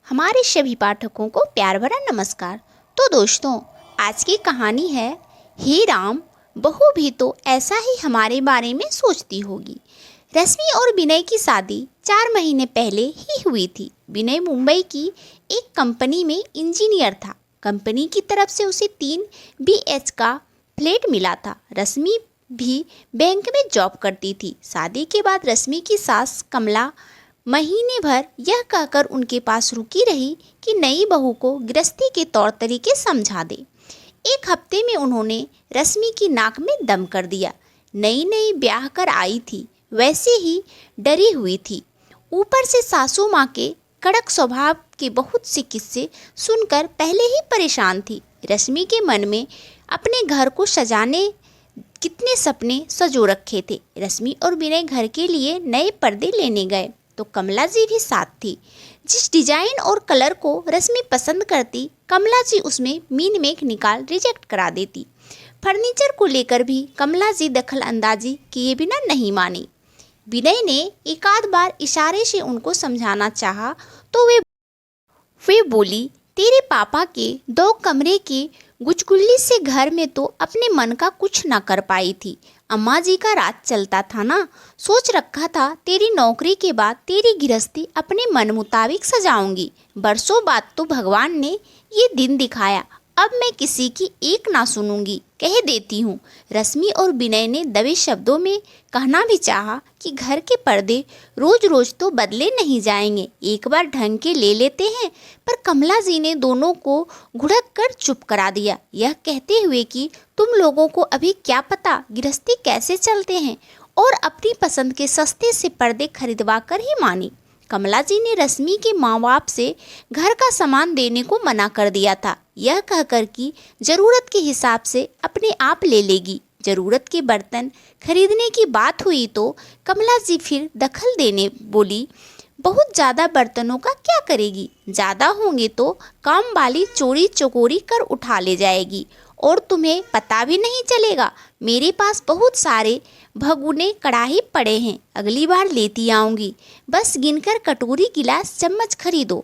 हमारे सभी पाठकों को प्यार भरा नमस्कार। तो दोस्तों, आज की कहानी है हे राम, बहू भी तो ऐसा ही हमारे बारे में सोचती होगी। रश्मि और विनय की शादी 4 महीने पहले ही हुई थी। विनय मुंबई की एक कंपनी में इंजीनियर था। कंपनी की तरफ से उसे 3 BH का फ्लैट मिला था। रश्मि भी बैंक में जॉब करती थी। शादी के बाद रश्मि की सास कमला महीने भर यह कहकर उनके पास रुकी रही कि नई बहू को गृहस्थी के तौर तरीके समझा दे। एक हफ्ते में उन्होंने रश्मि की नाक में दम कर दिया। नई नई ब्याह कर आई थी, वैसे ही डरी हुई थी। ऊपर से सासू माँ के कड़क स्वभाव के बहुत से किस्से सुनकर पहले ही परेशान थी। रश्मि के मन में अपने घर को सजाने कितने सपने सजो रखे थे। रश्मि और विनय घर के लिए नए पर्दे लेने गए तो कमला जी भी साथ थी। जिस डिजाइन और कलर को रश्मि पसंद करती, कमला जी उसमें मीन मेख निकाल रिजेक्ट करा देती। फर्नीचर को लेकर भी कमला जी दखल अंदाजी किए बिना नहीं मानी। विनय ने एक आध बार इशारे से उनको समझाना चाहा तो वे बोली, तेरे पापा के 2 कमरे के गुचगुल्ली से घर में तो अपने मन का कुछ न कर पाई थी। अम्मा जी का राज चलता था ना। सोच रखा था तेरी नौकरी के बाद तेरी गृहस्थी अपने मन मुताबिक सजाऊंगी। बरसों बाद तो भगवान ने ये दिन दिखाया। अब मैं किसी की एक ना सुनूंगी, कह देती हूँ। रश्मि और विनय ने दबे शब्दों में कहना भी चाहा कि घर के पर्दे रोज रोज तो बदले नहीं जाएंगे, एक बार ढंग के ले लेते हैं। पर कमला जी ने दोनों को घुड़क कर चुप करा दिया, यह कहते हुए कि तुम लोगों को अभी क्या पता गृहस्थी कैसे चलते हैं, और अपनी पसंद के सस्ते से पर्दे खरीदवा कर ही मानी। कमला जी ने रश्मि के माँ बाप से घर का सामान देने को मना कर दिया था, यह कहकर कि जरूरत के हिसाब से अपने आप ले लेगी। जरूरत के बर्तन खरीदने की बात हुई तो कमला जी फिर दखल देने बोली, बहुत ज़्यादा बर्तनों का क्या करेगी, ज़्यादा होंगे तो काम वाली चोरी चकोरी कर उठा ले जाएगी और तुम्हें पता भी नहीं चलेगा। मेरे पास बहुत सारे भगुने कढ़ाई पड़े हैं, अगली बार लेती आऊँगी। बस गिनकर कटोरी गिलास चम्मच खरीदो।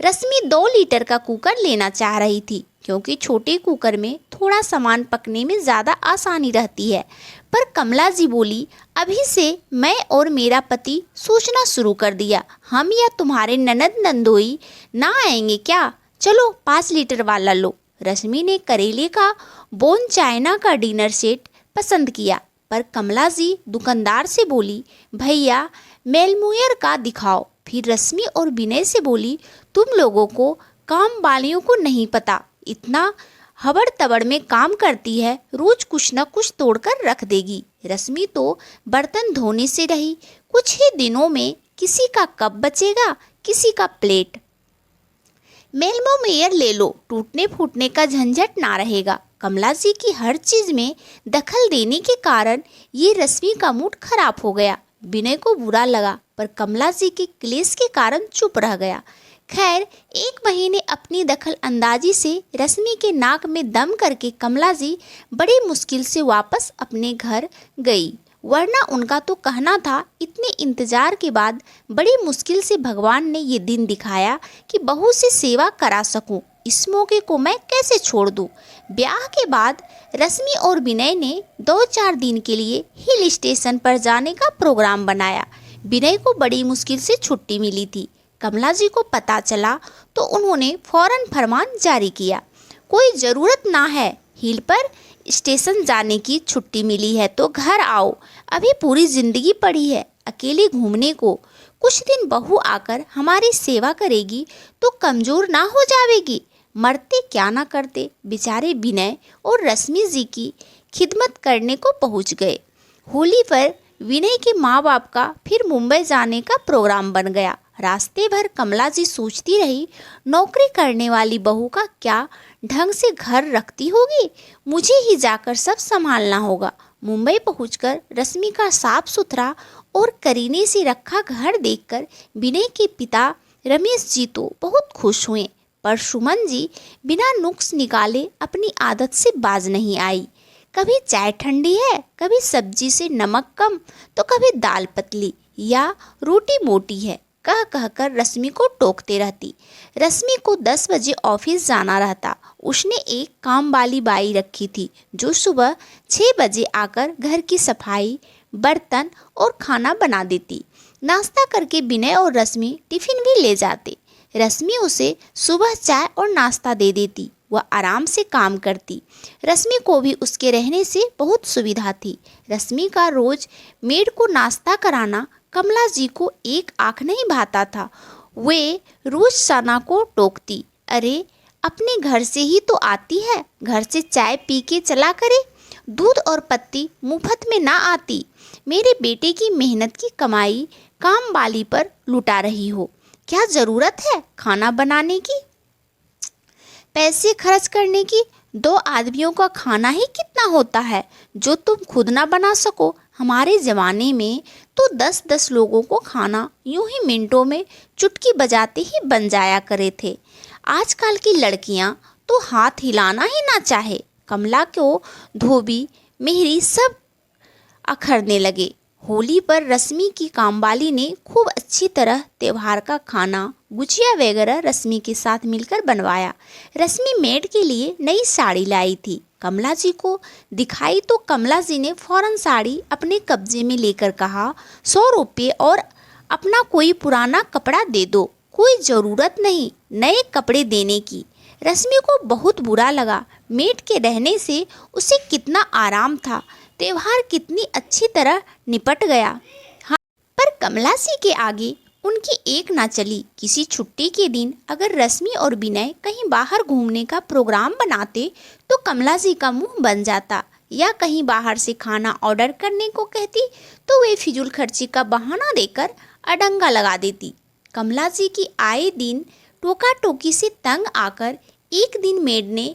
रश्मि 2 लीटर का कुकर लेना चाह रही थी, क्योंकि छोटे कुकर में थोड़ा सामान पकने में ज़्यादा आसानी रहती है। पर कमला जी बोली, अभी से मैं और मेरा पति सोचना शुरू कर दिया, हम या तुम्हारे ननद नंदोई ना आएंगे क्या? चलो 5 लीटर वाला लो। रश्मि ने करेले का बोन चाइना का डिनर सेट पसंद किया, पर कमला जी दुकानदार से बोली, भैया मेलमुयर का दिखाओ। फिर रश्मि और विनय से बोली, तुम लोगों को काम वालियों को नहीं पता, इतना हबड़ तबड़ में काम करती है, रोज कुछ न कुछ तोड़कर रख देगी। रश्मि तो बर्तन धोने से रही, कुछ ही दिनों में किसी का कप बचेगा, किसी का प्लेट। मेलमो मेयर ले लो, टूटने फूटने का झंझट ना रहेगा। कमला जी की हर चीज में दखल देने के कारण ये रश्मि का मूड खराब हो गया। विनय को बुरा लगा, पर कमला जी के क्लेश के कारण चुप रह गया। खैर, 1 महीने अपनी दखल अंदाजी से रश्मि के नाक में दम करके कमला जी बड़ी मुश्किल से वापस अपने घर गई, वरना उनका तो कहना था इतने इंतजार के बाद बड़ी मुश्किल से भगवान ने ये दिन दिखाया कि बहू से सेवा करा सकूं, इस मौके को मैं कैसे छोड़ दूं। ब्याह के बाद रश्मि और विनय ने 2-4 दिन के लिए हिल स्टेशन पर जाने का प्रोग्राम बनाया। विनय को बड़ी मुश्किल से छुट्टी मिली थी। कमला जी को पता चला तो उन्होंने फौरन फरमान जारी किया, कोई ज़रूरत ना है हिल पर स्टेशन जाने की, छुट्टी मिली है तो घर आओ, अभी पूरी जिंदगी पड़ी है अकेले घूमने को। कुछ दिन बहू आकर हमारी सेवा करेगी तो कमज़ोर ना हो जाएगी। मरते क्या ना करते। बेचारे विनय और रश्मि जी की खिदमत करने को पहुंच गए। होली पर विनय के माँ बाप का फिर मुंबई जाने का प्रोग्राम बन गया। रास्ते भर कमला जी सोचती रही, नौकरी करने वाली बहू का क्या ढंग से घर रखती होगी, मुझे ही जाकर सब संभालना होगा। मुंबई पहुंचकर रश्मि का साफ सुथरा और करीने से रखा घर देखकर विनय के पिता रमेश जी तो बहुत खुश हुए, पर सुमन जी बिना नुक्स निकाले अपनी आदत से बाज नहीं आई। कभी चाय ठंडी है, कभी सब्जी से नमक कम, तो कभी दाल पतली या रोटी मोटी है। कह कहकर रश्मि को टोकते रहती। रश्मि को 10 बजे ऑफिस जाना रहता। उसने एक काम वाली बाई रखी थी जो सुबह 6 बजे आकर घर की सफाई, बर्तन और खाना बना देती। नाश्ता करके विनय और रश्मि टिफिन भी ले जाते। रश्मि उसे सुबह चाय और नाश्ता दे देती। वह आराम से काम करती। रश्मि को भी उसके रहने से बहुत सुविधा थी। रश्मि का रोज मेड को नाश्ता कराना कमला जी को एक आँख नहीं भाता था। वे रोज सना को टोकती, अरे अपने घर से ही तो आती है, घर से चाय पी के चला करे, दूध और पत्ती मुफ्त में ना आती। मेरे बेटे की मेहनत की कमाई काम वाली पर लुटा रही हो। क्या ज़रूरत है खाना बनाने की, पैसे खर्च करने की? 2 आदमियों का खाना ही कितना होता है जो तुम खुद ना बना सको। हमारे ज़माने में तो 10-10 लोगों को खाना यूं ही मिनटों में चुटकी बजाते ही बन जाया करे थे। आजकल की लड़कियां तो हाथ हिलाना ही ना चाहे। कमला को धोबी मेहरी सब अखरने लगे। होली पर रश्मि की कामवाली ने खूब अच्छी तरह त्योहार का खाना, गुजिया वगैरह रश्मि के साथ मिलकर बनवाया। रश्मि मेड के लिए नई साड़ी लाई थी। कमला जी को दिखाई तो कमला जी ने फौरन साड़ी अपने कब्जे में लेकर कहा, 100 रुपये और अपना कोई पुराना कपड़ा दे दो, कोई ज़रूरत नहीं नए कपड़े देने की। रश्मि को बहुत बुरा लगा। मेड के रहने से उसे कितना आराम था, त्योहार कितनी अच्छी तरह निपट गया। हाँ, पर कमला जी के आगे उनकी एक ना चली। किसी छुट्टी के दिन अगर रश्मि और विनय कहीं बाहर घूमने का प्रोग्राम बनाते तो कमला जी का मुंह बन जाता, या कहीं बाहर से खाना ऑर्डर करने को कहती तो वे फिजूल खर्ची का बहाना देकर अडंगा लगा देती। कमला जी की आए दिन टोका टोकी से तंग आकर एक दिन मेड ने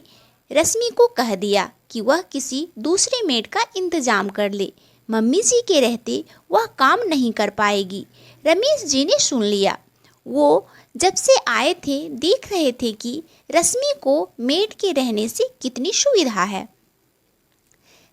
रश्मि को कह दिया कि वह किसी दूसरे मेड का इंतजाम कर ले। मम्मी जी के रहते वह काम नहीं कर पाएगी। रमेश जी ने सुन लिया। वो जब से आए थे देख रहे थे कि रश्मि को मेड के रहने से कितनी सुविधा है।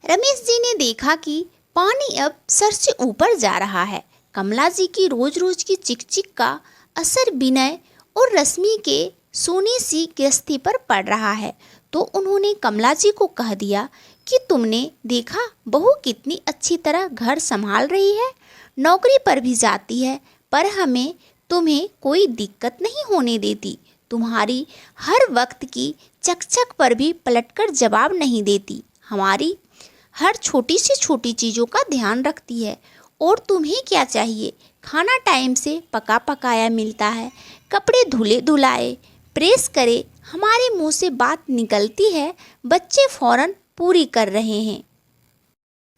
रमेश जी ने देखा कि पानी अब सर से ऊपर जा रहा है। कमला जी की रोज रोज की चिकचिक का असर विनय और रश्मि के सोने सी गृहस्थी पर पड़ रहा है, तो उन्होंने कमला जी को कह दिया कि तुमने देखा बहू कितनी अच्छी तरह घर संभाल रही है, नौकरी पर भी जाती है, पर हमें तुम्हें कोई दिक्कत नहीं होने देती। तुम्हारी हर वक्त की चकचक पर भी पलटकर जवाब नहीं देती, हमारी हर छोटी से छोटी चीज़ों का ध्यान रखती है। और तुम्हें क्या चाहिए, खाना टाइम से पका पकाया मिलता है, कपड़े धुले धुलाए प्रेस करे, हमारे मुंह से बात निकलती है, बच्चे फौरन पूरी कर रहे हैं।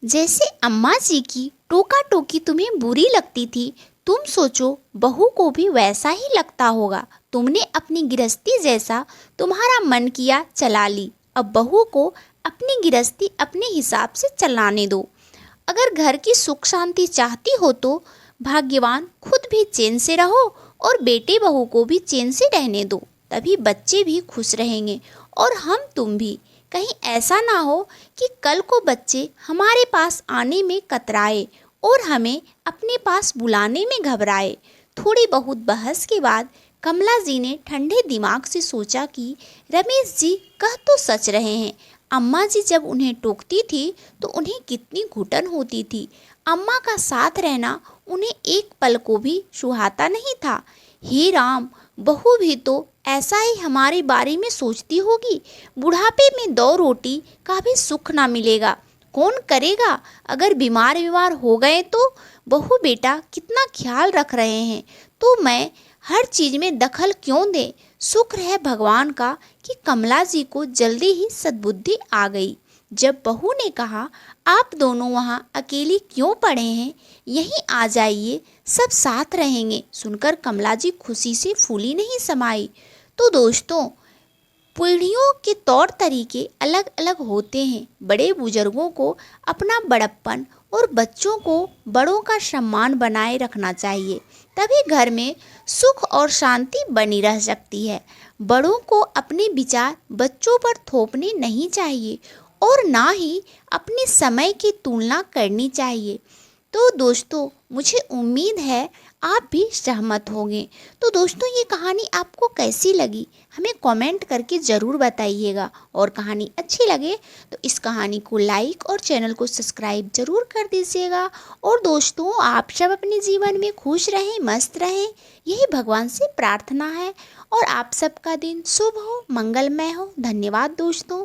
जैसे अम्मा जी की टोका टोकी तुम्हें बुरी लगती थी, तुम सोचो बहू को भी वैसा ही लगता होगा। तुमने अपनी गृहस्थी जैसा तुम्हारा मन किया चला ली, अब बहू को अपनी गृहस्थी अपने हिसाब से चलाने दो। अगर घर की सुख शांति चाहती हो तो भाग्यवान खुद भी चैन से रहो और बेटे बहू को भी चैन से रहने दो, तभी बच्चे भी खुश रहेंगे और हम तुम भी। कहीं ऐसा ना हो कि कल को बच्चे हमारे पास आने में कतराए और हमें अपने पास बुलाने में घबराए। थोड़ी बहुत बहस के बाद कमला जी ने ठंडे दिमाग से सोचा कि रमेश जी कह तो सच रहे हैं। अम्मा जी जब उन्हें टोकती थी तो उन्हें कितनी घुटन होती थी। अम्मा का साथ रहना उन्हें एक पल को भी सुहाता नहीं था। हे राम, बहू भी तो ऐसा ही हमारे बारे में सोचती होगी। बुढ़ापे में 2 रोटी का भी सुख ना मिलेगा, कौन करेगा? अगर बीमार हो गए तो बहू बेटा कितना ख्याल रख रहे हैं, तो मैं हर चीज़ में दखल क्यों दे? शुक्र है भगवान का कि कमला जी को जल्दी ही सद्बुद्धि आ गई। जब बहू ने कहा, आप दोनों वहाँ अकेली क्यों पड़े हैं, यहीं आ जाइए, सब साथ रहेंगे, सुनकर कमला जी खुशी से फूली नहीं समाई। तो दोस्तों, पीढ़ियों के तौर तरीके अलग अलग होते हैं। बड़े बुजुर्गों को अपना बड़प्पन और बच्चों को बड़ों का सम्मान बनाए रखना चाहिए, तभी घर में सुख और शांति बनी रह सकती है। बड़ों को अपने विचार बच्चों पर थोपने नहीं चाहिए और ना ही अपने समय की तुलना करनी चाहिए। तो दोस्तों, मुझे उम्मीद है आप भी सहमत होंगे। तो दोस्तों ये कहानी आपको कैसी लगी हमें कमेंट करके ज़रूर बताइएगा, और कहानी अच्छी लगे तो इस कहानी को लाइक और चैनल को सब्सक्राइब ज़रूर कर दीजिएगा। और दोस्तों आप सब अपने जीवन में खुश रहें, मस्त रहें, यही भगवान से प्रार्थना है। और आप सबका दिन शुभ हो, मंगलमय हो। धन्यवाद दोस्तों।